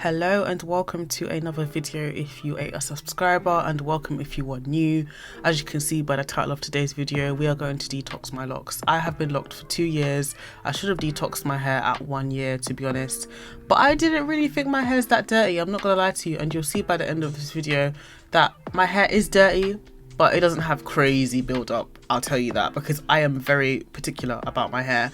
Hello and welcome to another video if you are a subscriber, and welcome if you are new. As you can see by the title of today's video, we are going to detox my locks. I have been locked for 2 years. I should have detoxed my hair at 1 year, to be honest, but I didn't really think my hair is that dirty. I'm not gonna lie to you, and you'll see by the end of this video that my hair is dirty, but it doesn't have crazy build-up. I'll tell you that, because I am very particular about my hair.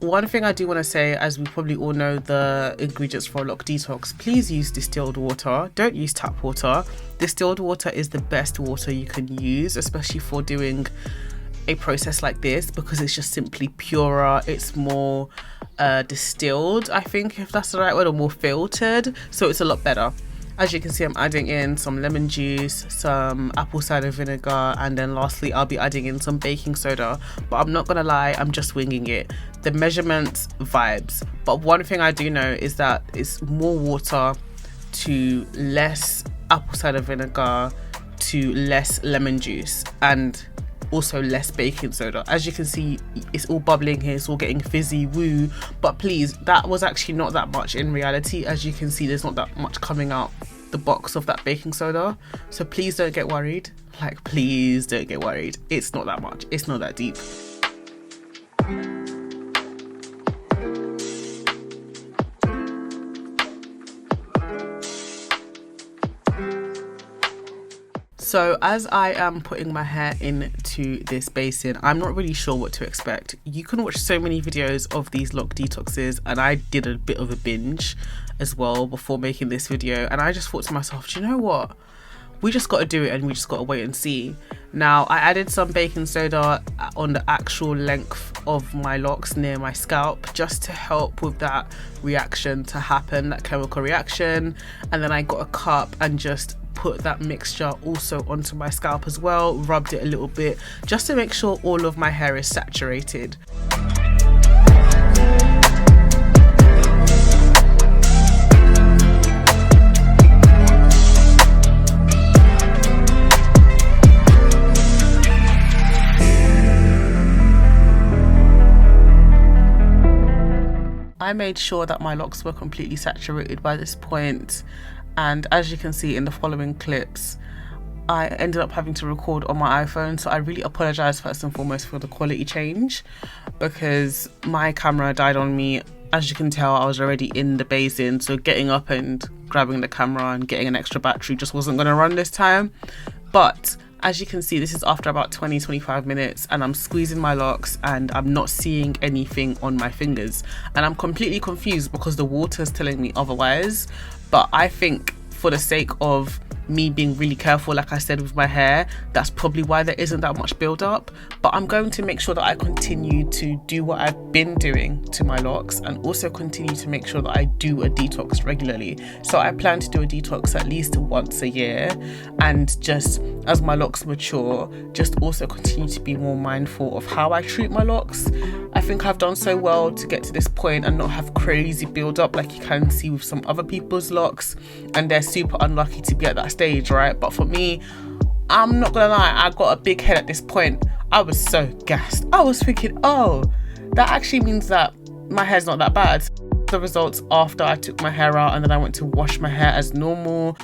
One thing I do want to say, as we probably all know the ingredients for a lock detox, please use distilled water. Don't use tap water. Distilled water is the best water you can use, especially for doing a process like this, because it's just simply purer. It's more distilled, I think, if that's the right word, or more filtered, so it's a lot better. As you can see, I'm adding in some lemon juice, some apple cider vinegar, and then lastly I'll be adding in some baking soda. But I'm not gonna lie, I'm just winging it. The measurements vibes. But one thing I do know is that it's more water to less apple cider vinegar to less lemon juice, and also less baking soda. As you can see, it's all bubbling here, it's all getting fizzy woo, but please, that was actually not that much in reality. As you can see, there's not that much coming out the box of that baking soda, so please don't get worried. Like, please don't get worried. It's not that much, it's not that deep. So as I am putting my hair into this basin, I'm not really sure what to expect. You can watch so many videos of these lock detoxes, and I did a bit of a binge as well before making this video, and I just thought to myself, do you know what? We just got to do it, and we just got to wait and see. Now, I added some baking soda on the actual length of my locks near my scalp, just to help with that reaction to happen, that chemical reaction. And then I got a cup and just put that mixture also onto my scalp as well, rubbed it a little bit just to make sure all of my hair is saturated. I made sure that my locks were completely saturated by this point, and as you can see in the following clips, I ended up having to record on my iPhone, so I really apologize first and foremost for the quality change, because my camera died on me. As you can tell, I was already in the basin, so getting up and grabbing the camera and getting an extra battery just wasn't going to run this time. But as you can see, this is after about 20-25 minutes, and I'm squeezing my locks and I'm not seeing anything on my fingers, and I'm completely confused because the water is telling me otherwise. But I think for the sake of me being really careful, like I said, with my hair, that's probably why there isn't that much build up. But I'm going to make sure that I continue to do what I've been doing to my locks, and also continue to make sure that I do a detox regularly. So I plan to do a detox at least once a year, and just as my locks mature, just also continue to be more mindful of how I treat my locks. I think I've done so well to get to this point and not have crazy build up like you can see with some other people's locks, and they're super unlucky to be at that stage, right? But for me, I'm not gonna lie, I got a big head at this point. I was so gassed. I was thinking, oh, that actually means that my hair's not that bad. The results after I took my hair out and then I went to wash my hair as normal.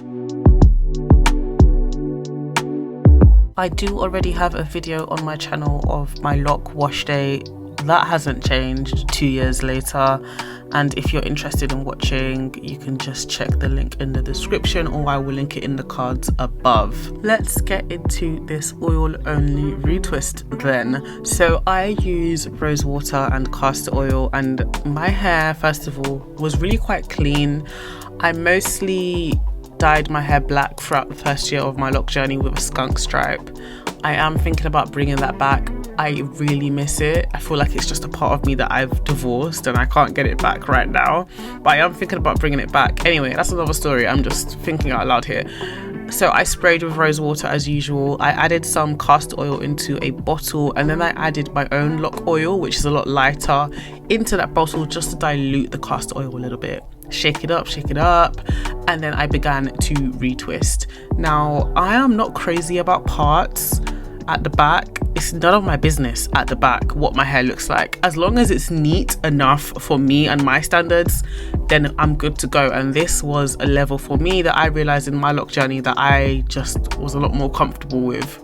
I do already have a video on my channel of my lock wash day. That hasn't changed 2 years later, and if you're interested in watching, you can just check the link in the description, or I will link it in the cards above. Let's get into this oil only retwist then. So I use rose water and castor oil, and my hair, first of all, was really quite clean. I mostly dyed my hair black throughout the first year of my lock journey with a skunk stripe. I am thinking about bringing that back. I really miss it. I feel like it's just a part of me that I've divorced and I can't get it back right now, but I am thinking about bringing it back. Anyway, that's another story. I'm just thinking out loud here. So I sprayed with rose water as usual. I added some castor oil into a bottle, and then I added my own lock oil, which is a lot lighter, into that bottle just to dilute the castor oil a little bit. Shake it up, and then I began to retwist. Now, I am not crazy about parts. at the back, it's none of my business at the back what my hair looks like. As long as it's neat enough for me and my standards, then I'm good to go. And this was a level for me that I realized in my lock journey that I just was a lot more comfortable with.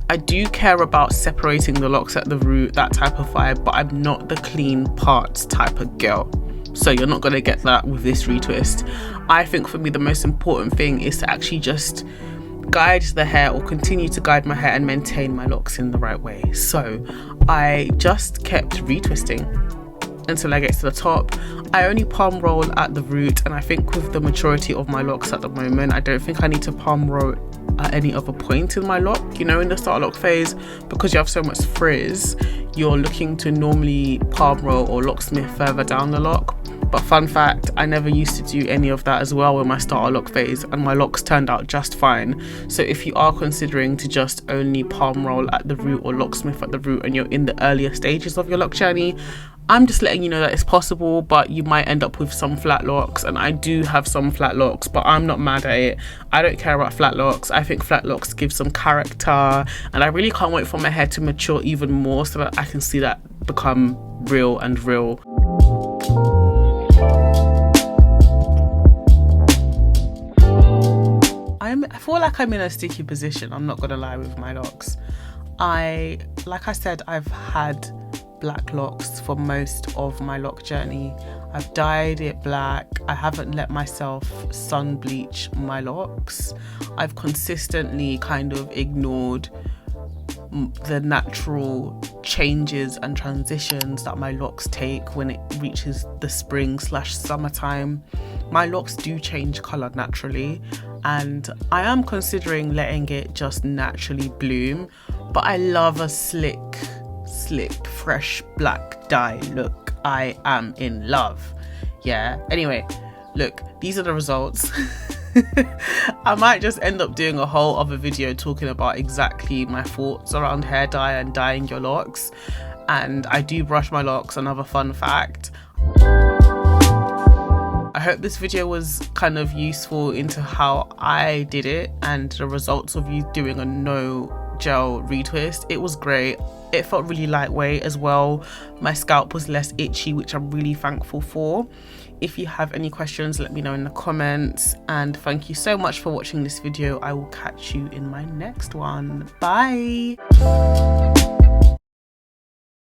I do care about separating the locks at the root, that type of vibe, but I'm not the clean parts type of girl. So you're not going to get that with this retwist. I think for me the most important thing is to actually just guide the hair, or continue to guide my hair and maintain my locks in the right way. So I just kept retwisting until I get to the top. I only palm roll at the root, and I think with the maturity of my locks at the moment, I don't think I need to palm roll at any other point in my lock. You know, in the start lock phase, because you have so much frizz, you're looking to normally palm roll or locksmith further down the lock. But fun fact, I never used to do any of that as well in my starter lock phase, and my locks turned out just fine. So if you are considering to just only palm roll at the root or locksmith at the root and you're in the earlier stages of your lock journey, I'm just letting you know that it's possible, but you might end up with some flat locks. And I do have some flat locks, but I'm not mad at it. I don't care about flat locks. I think flat locks give some character, and I really can't wait for my hair to mature even more so that I can see that become real and real. I feel like I'm in a sticky position, I'm not gonna lie, with my locks. Like I said, I've had black locks for most of my lock journey. I've dyed it black. I haven't let myself sun bleach my locks. I've consistently kind of ignored the natural changes and transitions that my locks take when it reaches the spring/summertime. My locks do change color naturally, and I am considering letting it just naturally bloom, but I love a slick, fresh black dye look. I am in love. Yeah, anyway, look, these are the results. I might just end up doing a whole other video talking about exactly my thoughts around hair dye and dyeing your locks. And I do brush my locks, another fun fact. I hope this video was kind of useful into how I did it and the results of you doing a no gel retwist. It was great. It felt really lightweight as well. My scalp was less itchy, which I'm really thankful for. If you have any questions, let me know in the comments, and thank you so much for watching this video. I will catch you in my next one. Bye.